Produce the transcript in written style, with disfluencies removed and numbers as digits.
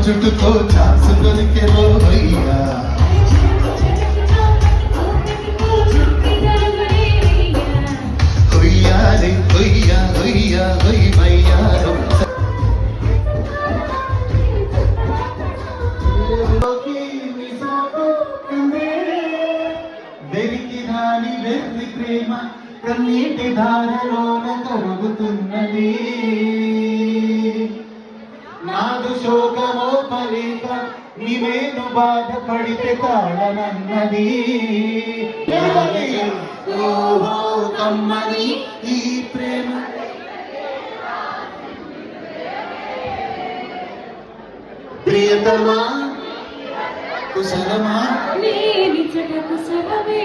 చుట్టుకో chance దొరికే రోయ్యా హొయ్యారే హొయ్యా హొయ్యా హొయ్ మయ్యారో వెరికి రాని వెర్రి ప్రేమ కన్నీటి ధారలోన కరుగుతున్నది నాదు శోకమో పలేక నీవేను బాధపడితే తాళనన్నది ఓహో కమ్మని ఈ ప్రేమ ప్రియతమా కుశలమా లేని చట కుశలమే